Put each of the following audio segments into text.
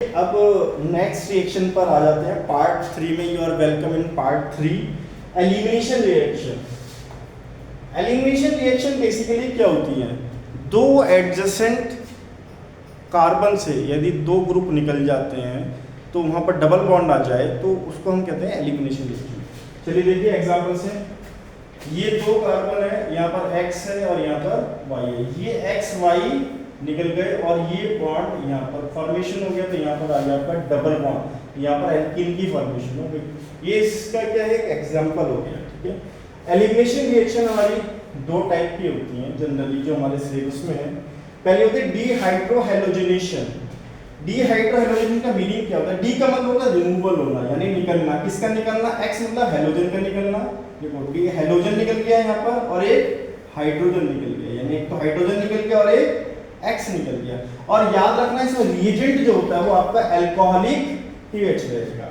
अब next reaction पर आ जाते हैं पार्ट 3 में। You are welcome in part 3 elimination reaction. Elimination reaction basically क्या होती है, दो एडजेसेंट कार्बन से यदि दो ग्रुप निकल जाते हैं तो वहाँ पर डबल बॉन्ड आ जाए तो उसको हम कहते हैं एलिमिनेशन रिएक्शन। चलिए देखिए एग्जाम्पल से, ये दो कार्बन है, यहाँ पर X है और यहाँ पर Y है। ये X Y निकल गए और ये बॉन्ड यहाँ पर फॉर्मेशन हो गया, तो यहाँ पर आ गया आपका डबल बॉन्ड, यहाँ पर एल्कीन की फॉर्मेशन हो गई। ये इसका क्या है, एक एग्जांपल हो गया। ठीक है, एलिमिनेशन रिएक्शन हमारी दो टाइप की होती हैं जनरली जो हमारे सिलेबस में है। पहले होती है डीहाइड्रोहैलोजिनेशन। डीहाइड्रोहैलोजिनेशन का मीनिंग क्या होता है? डी का मतलब होता है रिमूवल होना, यानी निकलना। किसका निकलना? एक्स मतलब हैलोजन का निकलना। देखो डी हैलोजन निकल गया यहाँ पर और एक हाइड्रोजन निकल गया, यानी एक तो हाइड्रोजन निकल गया और एक एक्स निकल गया। और याद रखना इसमें रिएजेंट जो होता है वो आपका अल्कोहलिक पीएच रहेगा।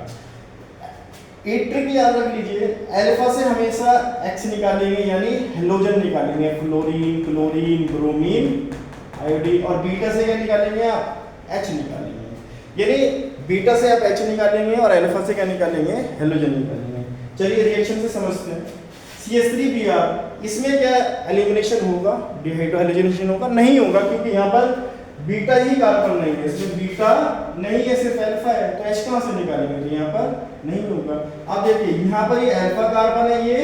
एक ट्रिक याद रख लीजिए, अल्फा से हमेशा एक्स निकालेंगे यानी हैलोजन निकालेंगे, फ्लोरीन, क्लोरीन, ब्रोमीन, आयोडीन। और बीटा से क्या निकालेंगे आप? एच निकालेंगे, यानी बीटा से आप एच निकालेंगे और अल्फा से क्या निकालेंगे? हैलोजन निकालेंगे। चलिए रिएक्शन से समझते हैं। CH3Br, इसमें क्या एलिमिनेशन होगा? डिहाइड्रोहैलोजिनेशन होगा? नहीं होगा, क्योंकि यहाँ पर बीटा ही कार्बन नहीं है, इसमें बीटा नहीं है, सिर्फ अल्फा है, तो H कहाँ से निकालेंगे? तो यहाँ पर नहीं होगा। अब देखिए यहाँ पर ये अल्फा कार्बन है, ये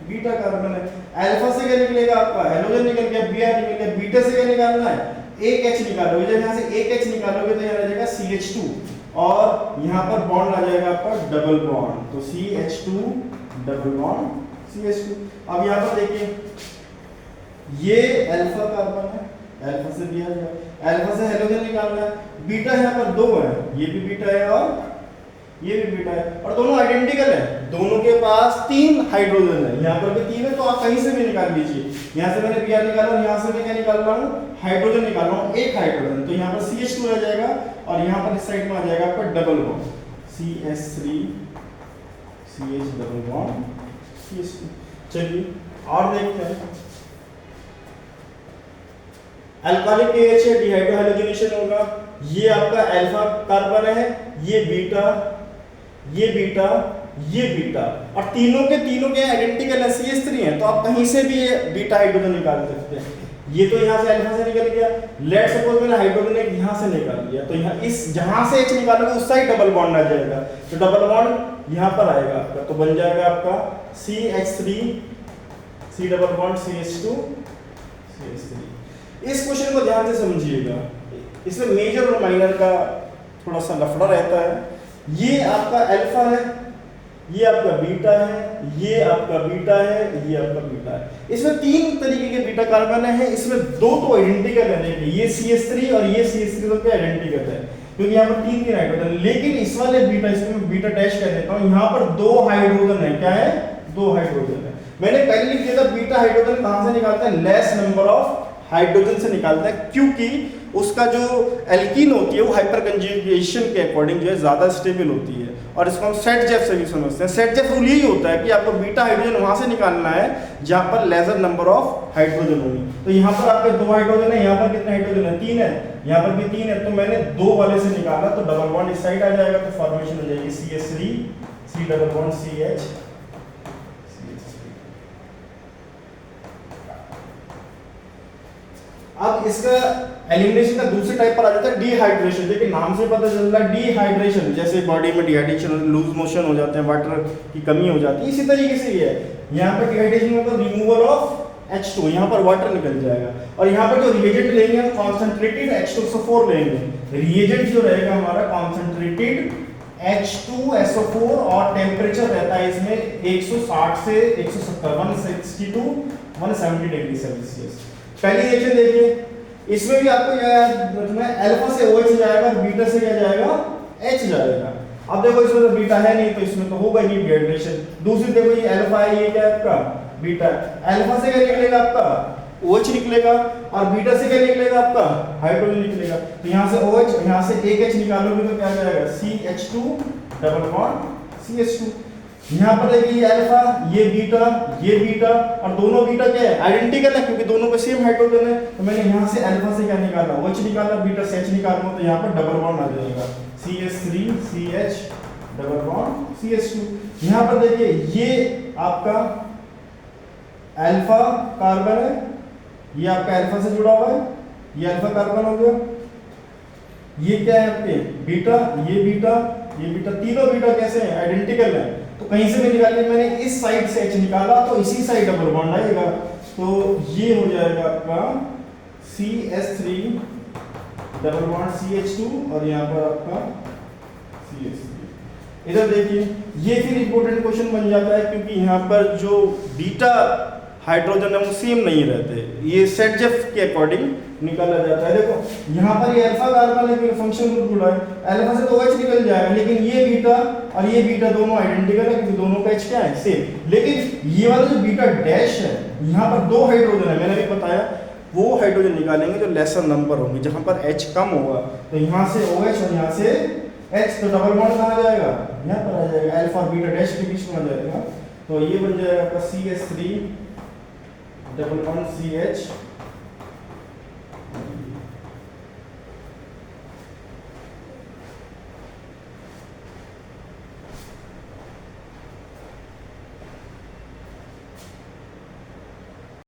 बीटा कार्बन है। अल्फा से क्या निकलेगा आपका? हैलोजन निकल गया, Br निकल गया। बीटा से क्या निकालना है? एक H निकालोगे। जब यहाँ से एक H निकालोगे तो यहाँ आ जाएगा CH2 और यहाँ पर बॉन्ड आ जाएगा आपका डबल बॉन्ड, तो CH2 डबल बॉन्ड CH2। अब यहाँ पर देखिए ये अल्फा कार्बन है, अल्फा से दिया गया, अल्फा से हैलोजन निकालना है। बीटा यहाँ पर दो है, ये भी बीटा है और ये भी बीटा है, और दोनों आइडेंटिकल है। दोनों के पास 3 हाइड्रोजन है, यहाँ पर भी 3 है, तो आप कहीं से भी निकाल लीजिए। यहाँ से मैंने Br निकाला और यहाँ से मैं क्या निकाल रहा हूँ? हाइड्रोजन निकाल रहा हूँ, एक हाइड्रोजन, तो यहाँ पर CH2 रह जाएगा और यहाँ पर इस साइड में आ जाएगा आपका double bond CH3 CH double bond CH2। चलिए और देखते हैं। अल्कोहलिक पीएच है, डिहाइड्रोहैलोजिनेशन होगा। ये आपका अल्फा कार्बन है, ये बीटा, ये बीटा, ये बीटा, और तीनों के आइडेंटिकल है, CH3 है, तो आप कहीं से भी बीटा हाइड्रोजन निकाल सकते हैं। ये तो यहाँ से अल्फा से निकल गया, लेट सपोज मैंने हाइड्रोजन एक यहाँ से निकाल लिया, तो यहाँ इस जहाँ से H निकालोगे उस साइड डबल बॉन्ड आ जाएगा, तो डबल बॉन्ड यहाँ पर आएगा आपका, तो बन जाएगा आपका CH3 C double bond CH2 CH3। इस क्वेश्चन को ध्यान से समझिएगा, इसमें मेजर और माइनर का थोड़ा सा लफड़ा रहता है। ये आपका अल्फा है, ये आपका बीटा है, ये आपका बीटा है, ये आपका बीटा है। इसमें 3 तरीके के बीटा कार्बन है, इसमें 2 तो आइडेंटिकल है, देखिए ये CH3 और ये CH3 तो क्या आइडेंटिकल है, क्योंकि यहाँ पर 3 हाइड्रोजन। लेकिन इस वाले बीटा, इसको मैं बीटा डैश कह देता हूँ, यहाँ पर 2 हाइड्रोजन है। क्या है? 2 हाइड्रोजन है। मैंने पहले लिख दिया था बीटा हाइड्रोजन कहाँ से निकालता है? लेस नंबर ऑफ हाइड्रोजन से निकालता है, क्योंकि उसका जो एल्कीन होती है वो हाइपर कंजुगेशन के अकॉर्डिंग जो है ज्यादा स्टेबल होती है, और इसको हम सेट जेफ से भी समझते हैं। सेट जेफ रूल यही होता है कि आपको बीटा हाइड्रोजन वहां से निकालना है जहां पर लेसर नंबर ऑफ हाइड्रोजन होगी। तो यहाँ पर आपके 2 हाइड्रोजन है, यहाँ पर कितने हाइड्रोजन है? 3 है, यहाँ पर भी 3 है, तो मैंने 2 वाले से निकाला, तो डबल बॉन्ड इस साइड आ जाएगा, तो फॉर्मेशन हो जाएगी CH3 C double bond CH। अब इसका एलिमिनेशन का दूसरे टाइप पर आ जाता है डिहाइड्रेशन। देखिए नाम से पता चल रहा है डिहाइड्रेशन, जैसे बॉडी में डिहाइड्रेशन, लूज मोशन हो जाते हैं, वाटर की कमी हो जाती है, इसी तरीके से ये है। यहाँ पर डिहाइड्रेशन मतलब रिमूवल ऑफ H2, यहाँ पर वाटर निकल जाएगा, और यहाँ पर जो रिएजेंट लेंगे हम कॉन्सेंट्रेटेड H2SO4 लेंगे। रिएजेंट जो रहेगा हमारा कॉन्सेंट्रेटेड H2SO4, और टेम्परेचर रहता है इसमें 160 से 170, 160 to 170 डिग्री सेल्सियस। पहली रिएक्शन देखिए, इसमें भी आपको क्या है, अल्फा से OH जाएगा और बीटा से क्या जाएगा? H जाएगा। अब देखो इसमें तो बीटा है नहीं, तो इसमें तो होगा नहीं डिहाइड्रेशन। दूसरी देखो ये अल्फा है, ये क्या है आपका? बीटा। अल्फा से क्या निकलेगा आपका? OH निकलेगा, और बीटा से क्या निकलेगा आपका? हाइड्रोजन निकलेगा। तो यहाँ से OH, यहाँ से एक H निकालोगे तो क्या जाएगा? CH2 double bond CH2। यहाँ पर देखिए ये अल्फा, ये बीटा, और दोनों बीटा क्या है? आइडेंटिकल है, क्योंकि दोनों पे सेम हाइड्रोजन है। तो मैंने यहाँ से अल्फा से क्या निकाला? OH निकाला, बीटा से H निकालूंगा, तो यहाँ पर डबल बॉन्ड आ जाएगा CH3 CH double bond CH2। यहाँ पर देखिए ये आपका अल्फा कार्बन है, ये आपका अल्फा से जुड़ा हुआ है, ये अल्फा कार्बन हो गया। ये क्या है आपके बीटा, ये बीटा, ये बीटा, तीनों बीटा कैसे हैं आइडेंटिकल हैं। तो कहीं से भी निकाल लिया मैंने, इस साइड से H निकाला तो इसी साइड डबल बॉन्ड आएगा, तो ये हो जाएगा आपका CH3 डबल बॉन्ड CH2 और यहाँ पर आपका CH3। इधर देखिए ये फिर इंपॉर्टेंट क्वेश्चन बन जाता है, क्योंकि यहाँ पर जो बीटा हाइड्रोजन है वो सेम नहीं रहते, ये सेटजेफ के अकॉर्डिंग निकाला जाता है। देखो यहाँ पर ये अल्फा कार्बन है क्योंकि फंक्शन ग्रुप जुड़ा है, अल्फा से तो OH निकल जाएगा, लेकिन ये बीटा और ये बीटा दोनों आइडेंटिकल है क्योंकि दोनों का H क्या है सेम। लेकिन ये वाला जो बीटा डैश है, यहाँ पर दो हाइड्रोजन है, मैंने भी बताया वो हाइड्रोजन निकालेंगे जो लेसर नंबर होंगे, जहाँ पर H कम होगा। तो यहाँ से OH और यहाँ से H, तो डबल बॉन्ड कहाँ जाएगा, यहाँ पर आ जाएगा, अल्फा बीटा डैश के बीच में आ जाएगा। तो ये बन जाएगा आपका CH3 डबल बॉन्ड CH